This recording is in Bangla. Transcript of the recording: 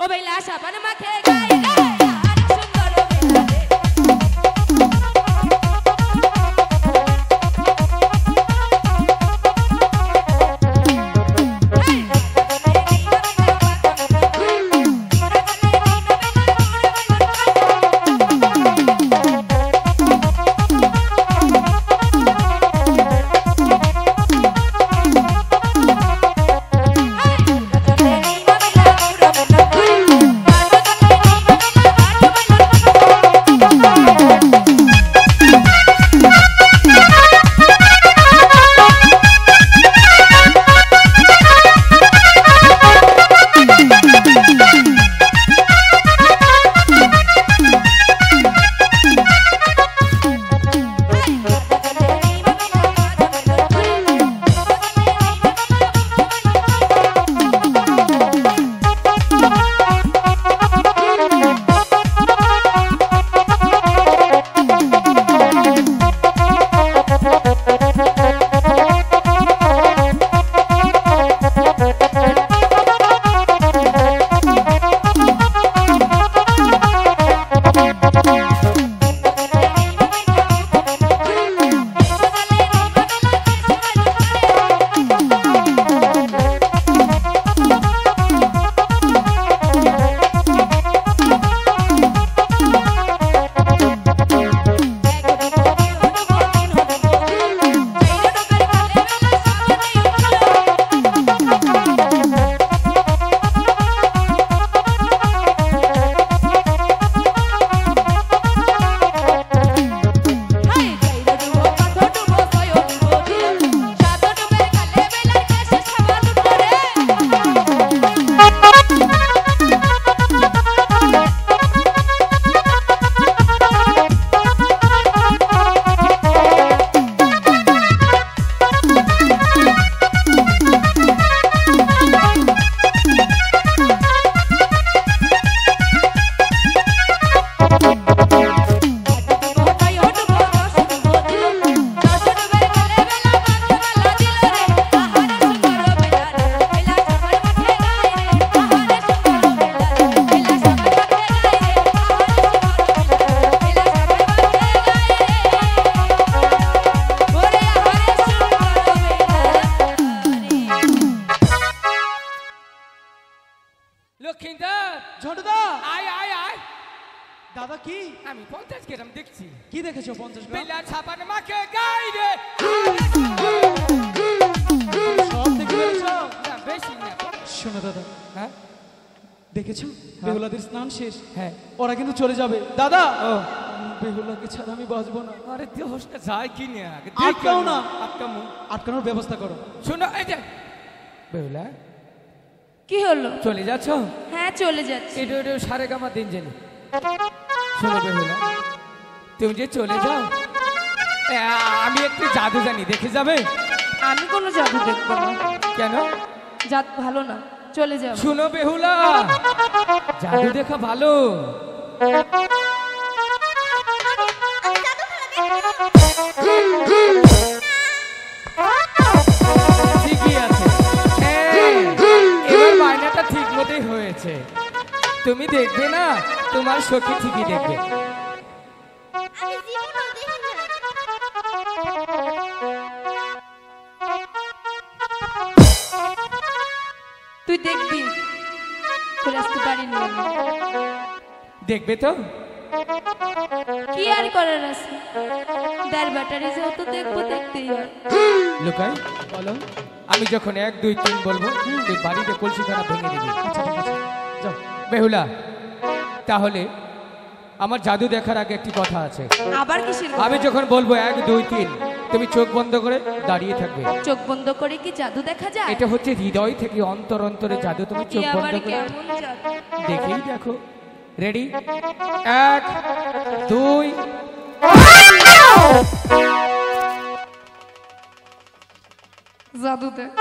ও বেলা সাবান মাখে গায়ে গায়ে আর সুন্দর বেলা রে দাদা কি আমি 50 গ্রাম দেখছি। কি দেখেছো 50 গ্রাম? বেলা ছাপান মাকে গাই রে সব দেখে ফেলেছো? না বেশি না। শোনো দাদা, হ্যাঁ দেখেছো বেহুলাদের স্নান শেষ, হ্যাঁ ওরা কিন্তু চলে যাবে। দাদা ও বেহুলাকে ছাড়া আমি বাঁচবো না। আরে দেহসটা যায় কি না আগে আটকাও না, আটকামু আটকানোর ব্যবস্থা করো। শোনো এই যে বেহুলা কি হলো? চলে যাচ্ছ? হ্যাঁ চলে যাচ্ছি। এটা এটা সারে গামা দিন জানি। শোনো বেহুলা, তুমি যে চলে যাও আমি একটু জাদু জানি, দেখে যাবে? আমি কোনো জাদু দেখবো না। কেন? জাদু ভালো না, চলে যাও। শোনো বেহুলা, জাদু দেখা ভালো। ঠিকই আছে, এবার বায়নাটা ঠিক মতোই হয়েছে। তুমি দেখবে না, তোমার সখী ঠিকই দেখবে। তুই দেখবি তোর আসতে পারিনি। দেখবে তো কি আর করার আছে, দেড় ব্যাটারি যেহেতু দেখবো, দেখতেই হয়। লুকাই বলো, আমি যখন 1 2 3 বলবো তুই বাড়িতে কলসিখানা ভেঙে দিবি। যাও বেহুলা, তাহলে আমার জাদু দেখার আগে একটি কথা আছে। আবার কিসের? আমি যখন বলবো 1 2 3 তুমি চোখ বন্ধ করে দাঁড়িয়ে থাকবে। চোখ বন্ধ করে কি জাদু দেখা যায়? এটা হচ্ছে হৃদয় থেকে অন্তর অন্তরে জাদু। তুমি চোখ বন্ধ করে কেমন জাদু? দেখেই দেখো। রেডি? 1 2 জাদু দেখ।